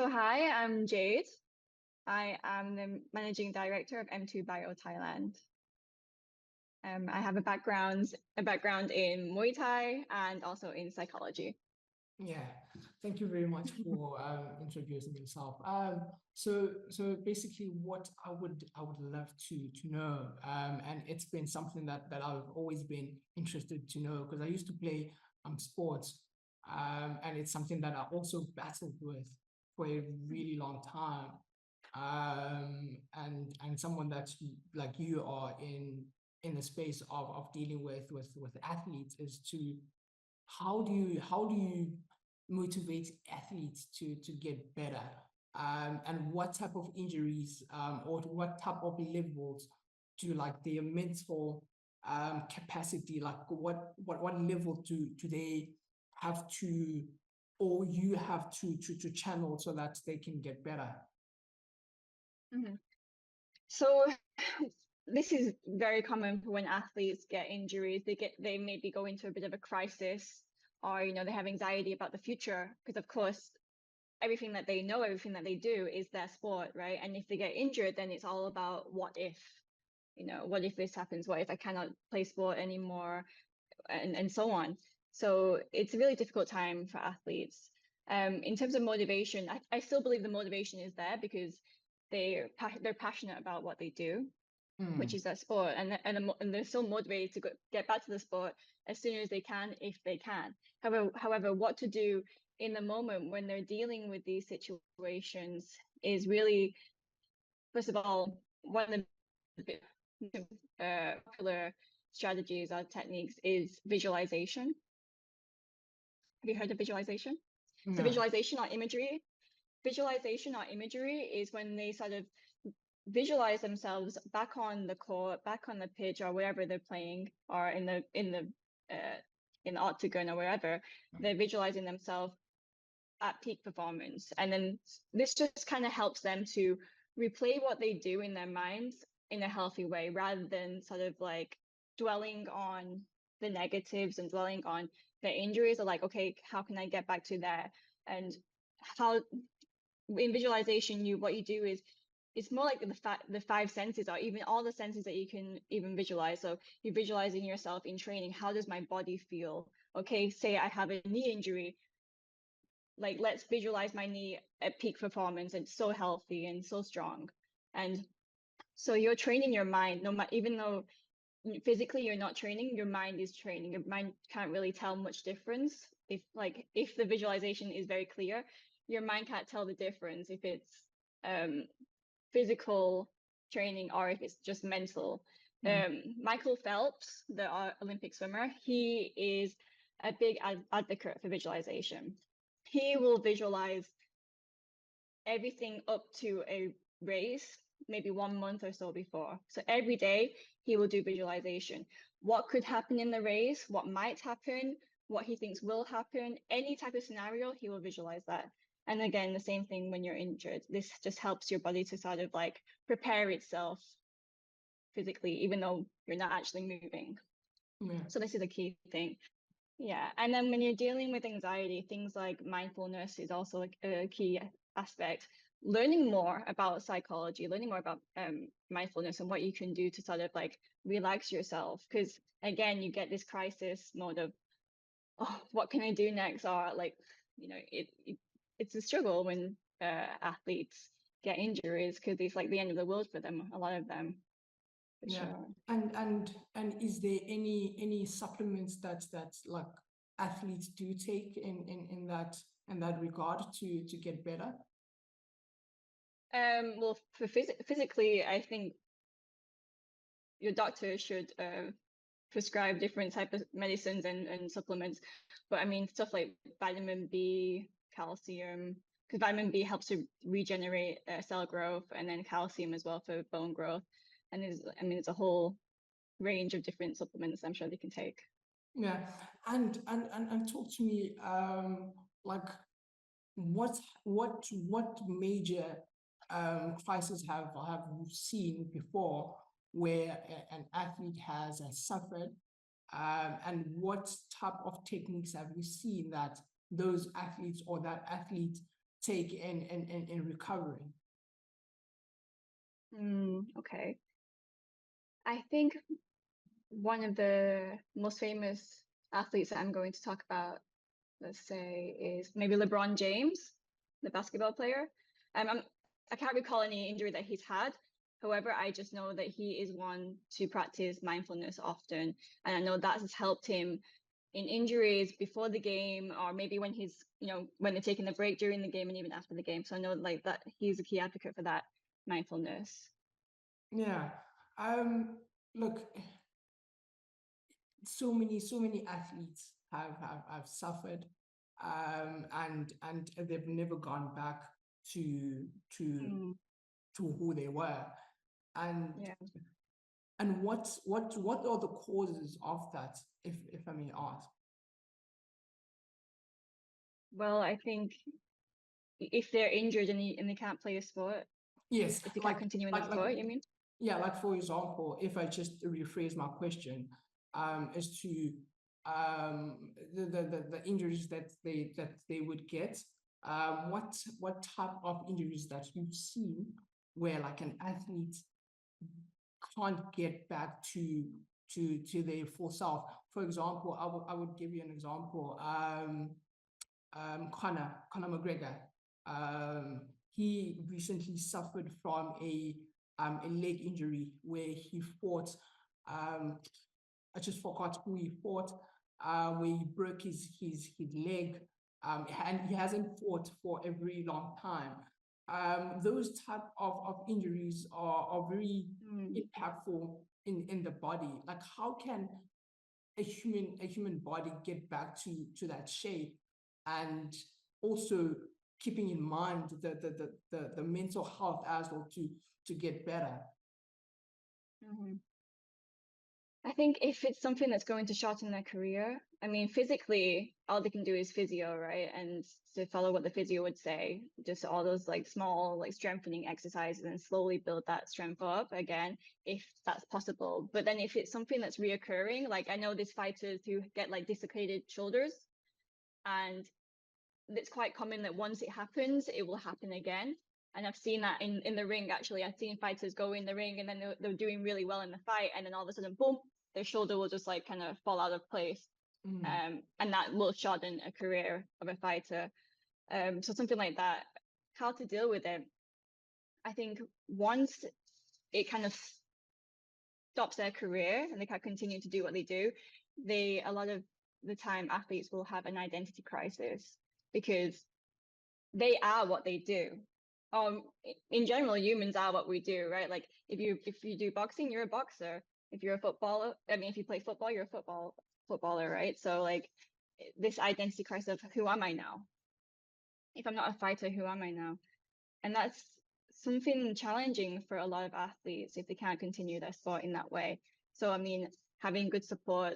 So hi, I'm Jade. I am the managing director of M2Bio Thailand. I have a background in Muay Thai and also in psychology. Yeah, thank you very much for introducing yourself. So basically, what I would love to know, and it's been something that I've always been interested to know because I used to play sports, and it's something that I also battled with for a really long time. And someone that's like you are in the space of dealing with athletes is to how do you motivate athletes to get better, and what type of injuries, or what type of levels do like their mental capacity, like what level do they have to, or you have to channel so that they can get better. Mhm. So this is very common for when athletes get injuries. They maybe go into a bit of a crisis, or they have anxiety about the future because of course everything that they know, everything that they do is their sport, right? And if they get injured, then it's all about what if this happens? What if I cannot play sport anymore? And so on. So it's a really difficult time for athletes. In terms of motivation, I still believe the motivation is there because they're passionate about what they do, which Mm, is their sport, and they're still motivated to get back to the sport as soon as they can, if they can. However, what to do in the moment when they're dealing with these situations is really, first of all, one of the popular strategies or techniques is visualization. Have you heard of visualization? So no. visualization or imagery is when they sort of visualize themselves back on the court, back on the pitch, or wherever they're playing, or in the octagon or wherever. They're visualizing themselves at peak performance, and then this just kind of helps them to replay what they do in their minds in a healthy way, rather than sort of like dwelling on the negatives and dwelling on the injuries. Or like, okay, how can I get back to there? And how in visualization, what you do is it's more like the five senses, or even all the senses that you can even visualize. So you're visualizing yourself in training. How does my body feel? Okay, say I have a knee injury. Like, let's visualize my knee at peak performance and so healthy and so strong. And so you're training your mind, no matter, even though physically you're not training, your mind is training. Your mind can't really tell much difference. If the visualization is very clear, your mind can't tell the difference if it's um physical training or if it's just mental. Mm, Michael Phelps, the Olympic swimmer, he is a big advocate for visualization. He will visualize everything up to a race, maybe 1 month or so before. So every day he will do visualization. What could happen in the race, what might happen, what he thinks will happen, any type of scenario, he will visualize that. And again, the same thing when you're injured. This just helps your body to sort of like prepare itself physically, even though you're not actually moving. yeah. So this is a key thing. Yeah. And then when you're dealing with anxiety, things like mindfulness is also a key aspect. Learning more about psychology, learning more about mindfulness and what you can do to sort of like relax yourself. Because again, you get this crisis mode of, oh, what can I do next? Or like, it's a struggle when athletes get injuries because it's like the end of the world for them, a lot of them, for Yeah. sure. And is there any supplements that like athletes do take in that regard to get better? Well, for physically, I think your doctor should prescribe different type of medicines and supplements. But I mean, stuff like vitamin B, calcium, because vitamin B helps to regenerate cell growth, and then calcium as well for bone growth. And it's a whole range of different supplements I'm sure they can take. Yeah. And talk to me, like what major crises have you seen before where an athlete has suffered, and what type of techniques have you seen that those athletes or that athlete take in recovering? Okay. I think one of the most famous athletes that I'm going to talk about, let's say, is maybe LeBron James, the basketball player. I can't recall any injury that he's had. However, I just know that he is one to practice mindfulness often. And I know that has helped him in injuries before the game, or maybe when he's, when they're taking a break during the game and even after the game. So I know like that he's a key advocate for that mindfulness. Yeah. Look, so many athletes have suffered, and they've never gone back to who they were. And Yeah. and what are the causes of that, if I may ask? Well, I think if they're injured and they can't play a sport, Yes, if they can't continue in the sport, you mean? yeah, like for example, if I just rephrase my question, as to the injuries that they would get, what type of injuries that you've seen where like an athlete can't get back to their full self. For example, I would give you an example. Conor McGregor. He recently suffered from a leg injury where he fought. I just forgot who he fought. Where he broke his leg. And he hasn't fought for a very long time. Those type of injuries are very impactful in the body. Like, how can a human body get back to that shape, and also keeping in mind the mental health as well to get better? I think if it's something that's going to shorten their career, I mean, physically, all they can do is physio, right? And to follow what the physio would say, just all those like small, like strengthening exercises and slowly build that strength up again, if that's possible. But then if it's something that's reoccurring, like I know these fighters who get like dislocated shoulders, and it's quite common that once it happens, it will happen again. And I've seen that in the ring, actually. I've seen fighters go in the ring and then they're doing really well in the fight. And then all of a sudden, boom, their shoulder will just like kind of fall out of place. And that will shorten a career of a fighter. So something like that, how to deal with it. I think once it kind of stops their career and they can't continue to do what they do, a lot of the time athletes will have an identity crisis because they are what they do. In general, humans are what we do, right? Like if you do boxing, you're a boxer. If you're a footballer, I mean, if you play football, you're a footballer, right? So like this identity crisis of who am I now? If I'm not a fighter, who am I now? And that's something challenging for a lot of athletes if they can't continue their sport in that way. So I mean, having good support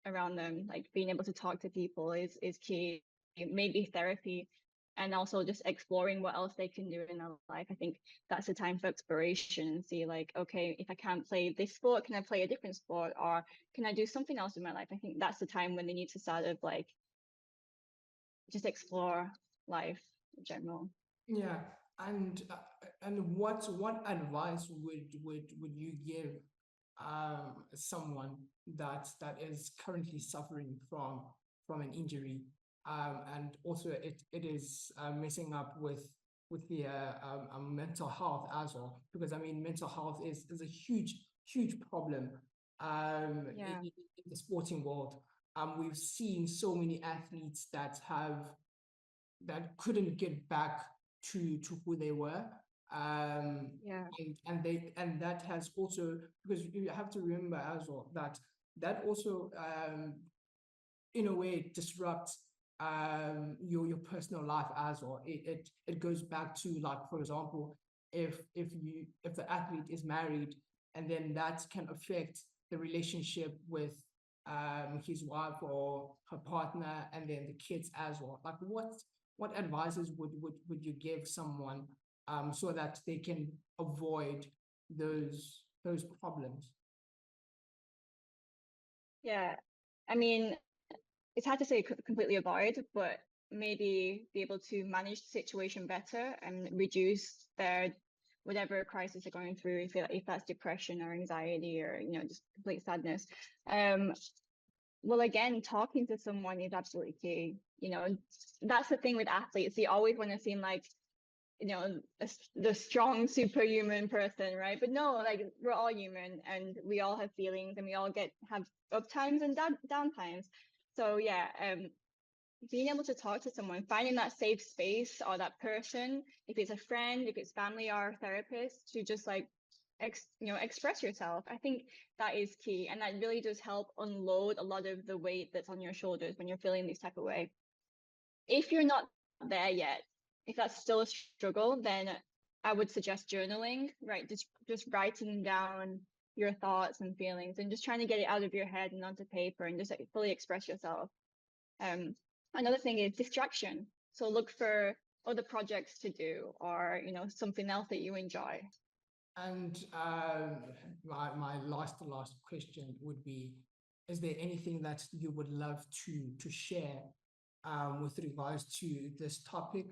around them, like being able to talk to people is key. Maybe therapy, and also just exploring what else they can do in their life. I think that's a time for exploration and see like, okay, if I can't play this sport, can I play a different sport, or can I do something else in my life? I think that's the time when they need to sort of like just explore life in general. Yeah, and what advice would you give someone that is currently suffering from an injury, and also it is messing up with the mental health as well, because I mean mental health is a huge problem in the sporting world. We've seen so many athletes that couldn't get back to who they were. And that has also, because you have to remember as well that also in a way disrupts your personal life as well. It goes back to, like, for example, if the athlete is married, and then that can affect the relationship with his wife or her partner, and then the kids as well. Like, what advices would you give someone so that they can avoid those problems? Yeah, I mean, it's hard to say completely avoid, but maybe be able to manage the situation better and reduce their whatever crisis they're going through, if that's depression or anxiety or, you know, just complete sadness. Well, again, talking to someone is absolutely key. You know, that's the thing with athletes. You always want to seem like, you know, the strong superhuman person, right? But no, like, we're all human and we all have feelings and we all have up times and down times. So yeah, being able to talk to someone, finding that safe space or that person, if it's a friend, if it's family or a therapist, to just like express yourself. I think that is key, and that really does help unload a lot of the weight that's on your shoulders when you're feeling this type of way. If you're not there yet, if that's still a struggle, then I would suggest journaling, right? Just writing down your thoughts and feelings and just trying to get it out of your head and onto paper and just like fully express yourself. Another thing is distraction. So look for other projects to do, or, you know, something else that you enjoy. And my last question would be, is there anything that you would love to share with regards to this topic,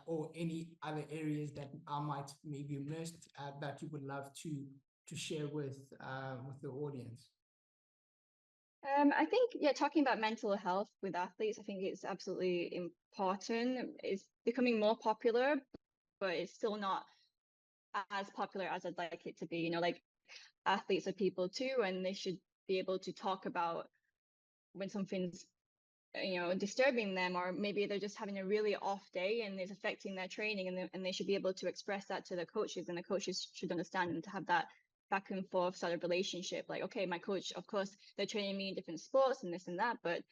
or any other areas that I might maybe missed that you would love to share with the audience? I think, yeah, talking about mental health with athletes, I think it's absolutely important. It's becoming more popular, but it's still not as popular as I'd like it to be. You know, like, athletes are people too, and they should be able to talk about when something's, you know, disturbing them, or maybe they're just having a really off day and it's affecting their training, and they should be able to express that to the coaches, and the coaches should understand, and to have that back and forth sort of relationship. Like, okay, my coach, of course, they're training me in different sports and this and that, but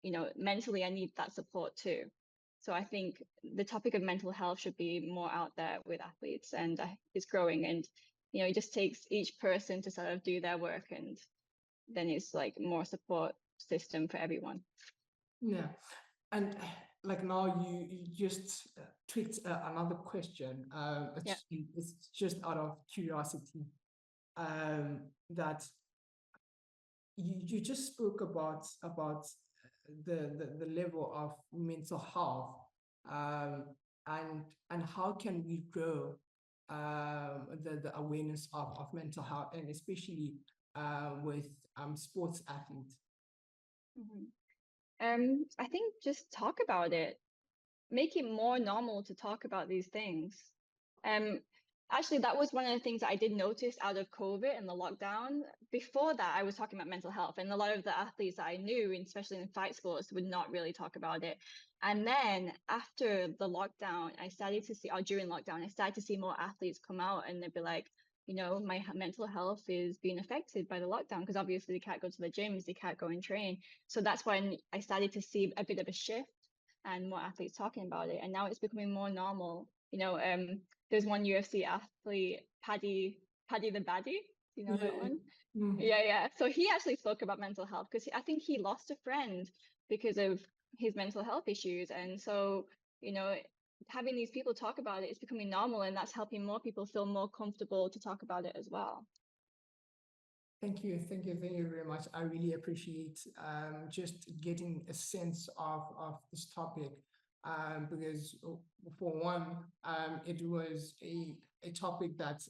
you know, mentally I need that support too. So I think the topic of mental health should be more out there with athletes, and it's growing. And, you know, it just takes each person to sort of do their work, and then it's like more support system for everyone. Yeah, and like now you just tweaked another question. It's just out of curiosity. That you just spoke about the level of mental health, and how can we grow the awareness of mental health, and especially with sports athletes. I think just talk about it, make it more normal to talk about these things. Actually, that was one of the things that I did notice out of COVID and the lockdown. Before that, I was talking about mental health, and a lot of the athletes that I knew, especially in fight sports, would not really talk about it. And then after the lockdown, I started to see, or during lockdown, I started to see more athletes come out, and they'd be like, you know, my mental health is being affected by the lockdown, because obviously they can't go to the gyms, they can't go and train. So that's when I started to see a bit of a shift and more athletes talking about it. And now it's becoming more normal. You know, there's one UFC athlete, Paddy the Baddy. Do you know that one? Mm-hmm. Yeah. So he actually spoke about mental health, because I think he lost a friend because of his mental health issues. And so, you know, having these people talk about it is becoming normal, and that's helping more people feel more comfortable to talk about it as well. Thank you very much. I really appreciate just getting a sense of this topic, because for one, it was a topic that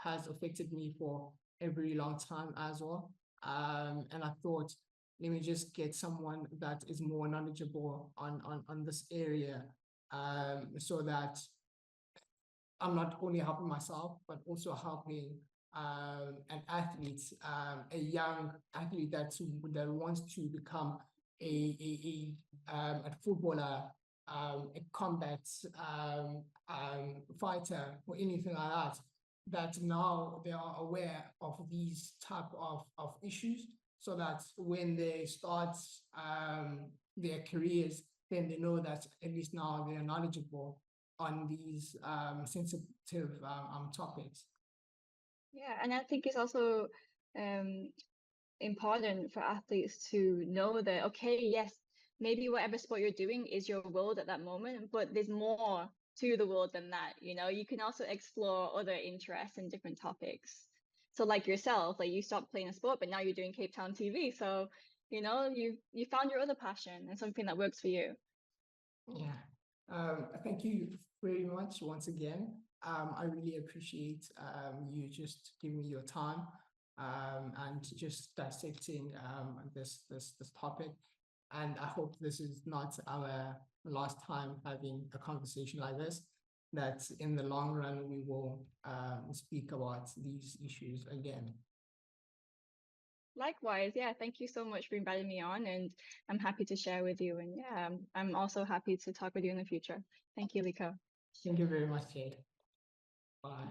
has affected me for a very long time as well. And I thought, let me just get someone that is more knowledgeable on this area, so that I'm not only helping myself, but also helping an athlete, a young athlete that wants to become a footballer, a combat fighter, or anything like that. That now they are aware of these type of issues, so that when they start their careers, then they know that at least now they are knowledgeable on these sensitive topics. Yeah, and I think it's also important for athletes to know that, okay, yes, maybe whatever sport you're doing is your world at that moment, but there's more to the world than that. You know, you can also explore other interests and different topics. So like yourself, like, you stopped playing a sport, but now you're doing Cape Town TV. So, you know, you found your other passion and something that works for you. Yeah. Thank you very much once again. I really appreciate you just giving me your time and just dissecting this topic. And I hope this is not our last time having a conversation like this, that in the long run we will speak about these issues again. Likewise, yeah, thank you so much for inviting me on, and I'm happy to share with you. And yeah, I'm also happy to talk with you in the future. Thank you, Likho. Thank you very much, Jade. Bye.